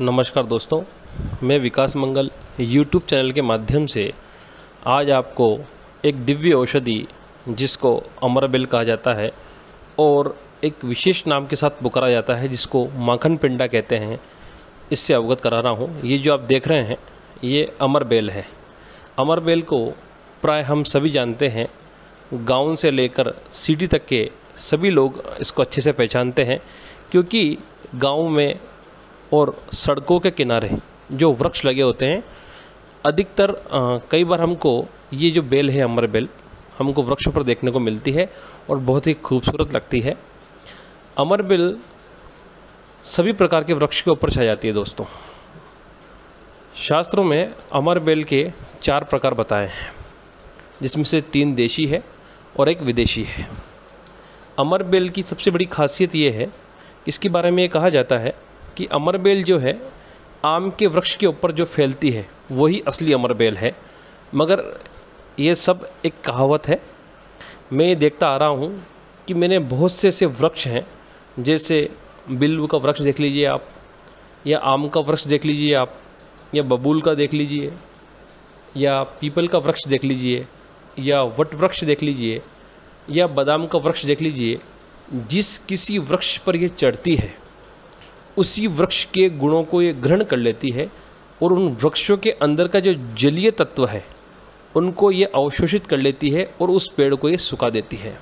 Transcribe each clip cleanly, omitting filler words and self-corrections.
नमस्कार दोस्तों, मैं विकास मंगल यूट्यूब चैनल के माध्यम से आज आपको एक दिव्य औषधि जिसको अमरबेल कहा जाता है और एक विशेष नाम के साथ पुकारा जाता है जिसको माखन पिंडा कहते हैं, इससे अवगत करा रहा हूँ। ये जो आप देख रहे हैं ये अमरबेल है। अमरबेल को प्राय हम सभी जानते हैं, गांव से लेकर सिटी तक के सभी लोग इसको अच्छे से पहचानते हैं, क्योंकि गांव में और सड़कों के किनारे जो वृक्ष लगे होते हैं अधिकतर कई बार हमको ये जो बेल है अमरबेल हमको वृक्ष पर देखने को मिलती है और बहुत ही खूबसूरत लगती है। अमरबेल सभी प्रकार के वृक्ष के ऊपर छा जाती है। दोस्तों, शास्त्रों में अमरबेल के 4 प्रकार बताए हैं, जिसमें से 3 देशी है और 1 विदेशी है। अमरबेल की सबसे बड़ी खासियत ये है, इसके बारे में ये कहा जाता है कि अमरबेल जो है आम के वृक्ष के ऊपर जो फैलती है वही असली अमरबेल है, मगर ये सब एक कहावत है। मैं ये देखता आ रहा हूँ कि मैंने बहुत से ऐसे वृक्ष हैं, जैसे बिल्व का वृक्ष देख लीजिए आप, या आम का वृक्ष देख लीजिए आप, या बबूल का देख लीजिए, या पीपल का वृक्ष देख लीजिए, या वट वृक्ष देख लीजिए, या बादाम का वृक्ष देख लीजिए। जिस किसी वृक्ष पर ये चढ़ती है उसी वृक्ष के गुणों को ये ग्रहण कर लेती है और उन वृक्षों के अंदर का जो जलीय तत्व है उनको ये अवशोषित कर लेती है और उस पेड़ को ये सुखा देती है।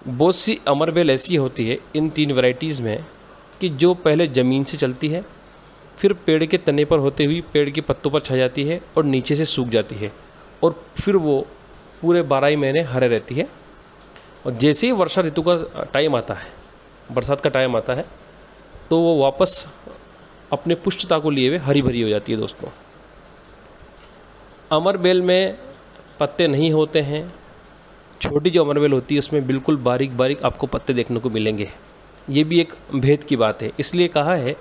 बहुत सी अमरबेल ऐसी होती है इन 3 वैरायटीज़ में कि जो पहले ज़मीन से चलती है, फिर पेड़ के तने पर होते हुए पेड़ के पत्तों पर छा जाती है और नीचे से सूख जाती है, और फिर वो पूरे 12 ही महीने हरे रहती है। और जैसे ही वर्षा ऋतु का टाइम आता है, बरसात का टाइम आता है, तो वो वापस अपने पुष्टता को लिए हुए हरी भरी हो जाती है। दोस्तों, अमरबेल में पत्ते नहीं होते हैं। छोटी जो अमरबेल होती है उसमें बिल्कुल बारीक बारीक आपको पत्ते देखने को मिलेंगे। ये भी एक भेद की बात है, इसलिए कहा है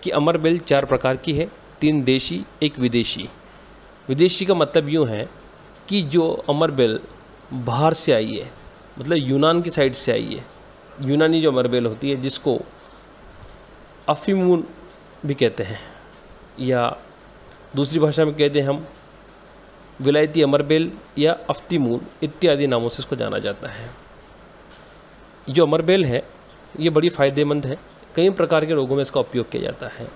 कि अमरबेल 4 प्रकार की है, 3 देशी 1 विदेशी। विदेशी का मतलब यूँ है कि जो अमरबेल बाहर से आई है, मतलब यूनान की साइड से आई है, यूनानी जो अमरबेल होती है जिसको अफीमून भी कहते हैं, या दूसरी भाषा में कहते हैं हम विलायती अमरबेल या अफ्तीमून इत्यादि नामों से इसको जाना जाता है। जो अमरबेल है ये बड़ी फ़ायदेमंद है, कई प्रकार के रोगों में इसका उपयोग किया जाता है।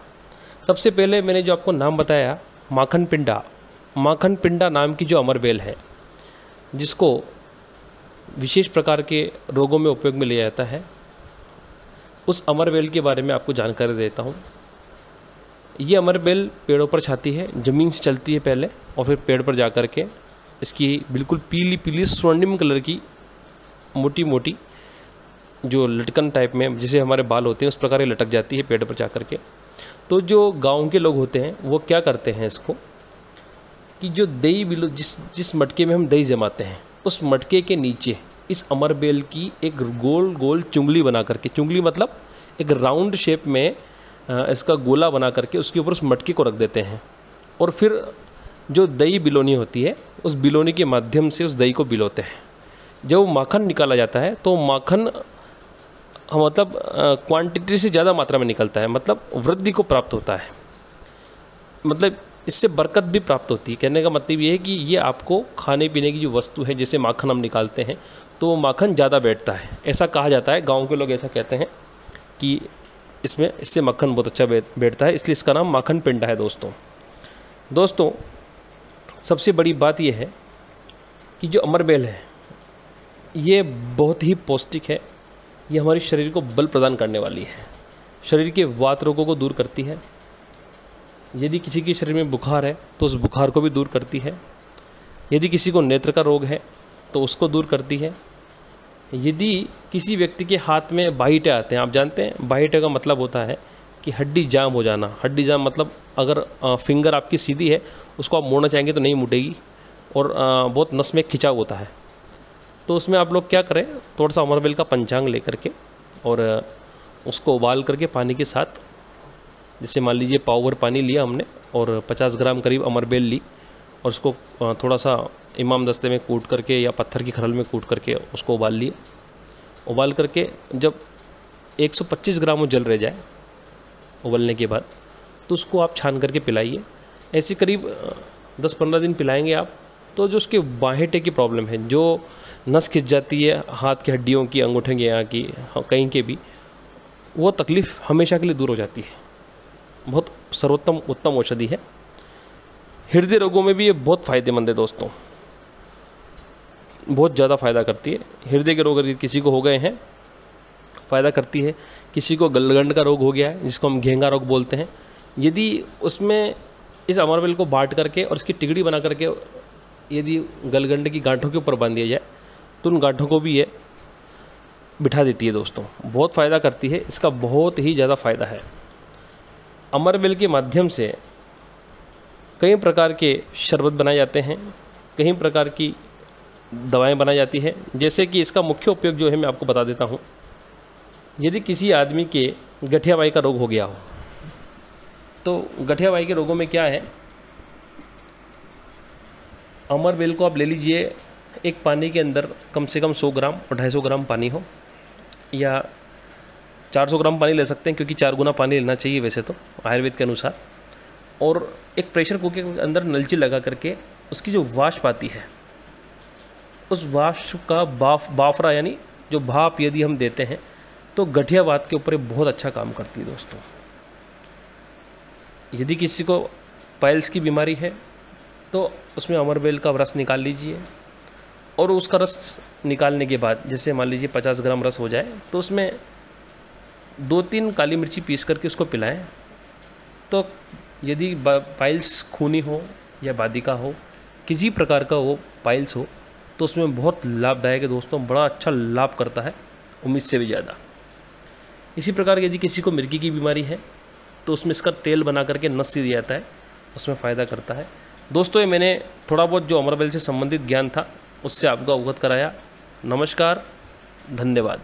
सबसे पहले मैंने जो आपको नाम बताया माखन पिंडा नाम की जो अमरबेल है, जिसको विशेष प्रकार के रोगों में उपयोग में लिया जाता है, उस अमरबेल के बारे में आपको जानकारी देता हूँ। ये अमरबेल पेड़ों पर छाती है, ज़मीन से चलती है पहले और फिर पेड़ पर जा कर के इसकी बिल्कुल पीली पीली स्वर्णिम कलर की मोटी मोटी जो लटकन टाइप में जैसे हमारे बाल होते हैं उस प्रकार लटक जाती है पेड़ पर जा कर के। तो जो गांव के लोग होते हैं वो क्या करते हैं इसको, कि जो दही बिलो जिस मटके में हम दही जमाते हैं उस मटके के नीचे इस अमरबेल की एक गोल गोल चुंगली बना करके, चुंगली मतलब एक राउंड शेप में इसका गोला बना करके उसके ऊपर उस मटके को रख देते हैं, और फिर जो दही बिलोनी होती है उस बिलोनी के माध्यम से उस दही को बिलोते हैं। जब माखन निकाला जाता है तो माखन मतलब क्वांटिटी से ज़्यादा मात्रा में निकलता है, मतलब वृद्धि को प्राप्त होता है, मतलब इससे बरकत भी प्राप्त होती है। कहने का मतलब ये है कि ये आपको खाने पीने की जो वस्तु है, जैसे माखन हम निकालते हैं तो माखन ज़्यादा बैठता है, ऐसा कहा जाता है। गांव के लोग ऐसा कहते हैं कि इससे मक्खन बहुत अच्छा बैठता है, इसलिए इसका नाम माखन पिंडा है। दोस्तों सबसे बड़ी बात यह है कि जो अमरबेल है ये बहुत ही पौष्टिक है। ये हमारे शरीर को बल प्रदान करने वाली है, शरीर के वात रोगों को दूर करती है। यदि किसी के शरीर में बुखार है तो उस बुखार को भी दूर करती है। यदि किसी को नेत्र का रोग है तो उसको दूर करती है। यदि किसी व्यक्ति के हाथ में बाहिटे आते हैं, आप जानते हैं बाहिटे का मतलब होता है कि हड्डी जाम हो जाना। हड्डी जाम मतलब अगर फिंगर आपकी सीधी है उसको आप मोड़ना चाहेंगे तो नहीं मुड़ेगी, और बहुत नस में खिंचाव होता है। तो उसमें आप लोग क्या करें, थोड़ा सा अमरबेल का पंचांग लेकर के और उसको उबाल करके पानी के साथ, जैसे मान लीजिए पाव भर पानी लिया हमने और 50 ग्राम करीब अमरबेल ली, और उसको थोड़ा सा इमाम दस्ते में कूट करके या पत्थर की खरल में कूट करके उसको उबाल लिए। उबाल करके जब 125 ग्राम वो जल रह जाए उबलने के बाद, तो उसको आप छान करके पिलाइए। ऐसे करीब 10-15 दिन पिलाएंगे आप, तो जो उसके बाहेटे की प्रॉब्लम है, जो नस खिंच जाती है हाथ की हड्डियों की, अंगूठे के यहाँ की, कहीं के भी, वो तकलीफ़ हमेशा के लिए दूर हो जाती है। बहुत सर्वोत्तम उत्तम औषधि है। हृदय रोगों में भी ये बहुत फ़ायदेमंद है दोस्तों, बहुत ज़्यादा फ़ायदा करती है। हृदय के रोग अगर किसी को हो गए हैं, फ़ायदा करती है। किसी को गलगंड का रोग हो गया है, जिसको हम घेंगा रोग बोलते हैं, यदि उसमें इस अमरवेल को बांट करके और इसकी टिकड़ी बना करके यदि गलगंड की गांठों के ऊपर बांध दिया जाए तो उन गांठों को भी ये बिठा देती है दोस्तों। बहुत फ़ायदा करती है, इसका बहुत ही ज़्यादा फ़ायदा है। अमरवेल के माध्यम से कई प्रकार के शरबत बनाए जाते हैं, कई प्रकार की दवाएं बनाई जाती हैं। जैसे कि इसका मुख्य उपयोग जो है मैं आपको बता देता हूँ। यदि किसी आदमी के गठिया वाई का रोग हो गया हो, तो गठिया वाई के रोगों में क्या है, अमरवेल को आप ले लीजिए। एक पानी के अंदर कम से कम 100 ग्राम और 250 ग्राम पानी हो, या 400 ग्राम पानी ले सकते हैं, क्योंकि 4 गुना पानी लेना चाहिए वैसे तो आयुर्वेद के अनुसार। और एक प्रेशर कुकर के अंदर नलची लगा करके उसकी जो वाष्प आती है, उस वाष्प का बाफरा यानी जो भाप यदि हम देते हैं तो गठिया वात के ऊपर बहुत अच्छा काम करती है दोस्तों। यदि किसी को पाइल्स की बीमारी है तो उसमें अमरवेल का रस निकाल लीजिए, और उसका रस निकालने के बाद जैसे मान लीजिए 50 ग्राम रस हो जाए तो उसमें 2-3 काली मिर्ची पीस करके उसको पिलाएं। तो यदि पाइल्स खूनी हो या बादिका हो, किसी प्रकार का वो पाइल्स हो, तो उसमें बहुत लाभदायक है दोस्तों, बड़ा अच्छा लाभ करता है, उम्मीद से भी ज़्यादा। इसी प्रकार यदि किसी को मिर्गी की बीमारी है तो उसमें इसका तेल बना करके नस सी दिया जाता है, उसमें फ़ायदा करता है दोस्तों। ये मैंने थोड़ा बहुत जो अमरवेल से संबंधित ज्ञान था उससे आपको अवगत कराया। नमस्कार, धन्यवाद।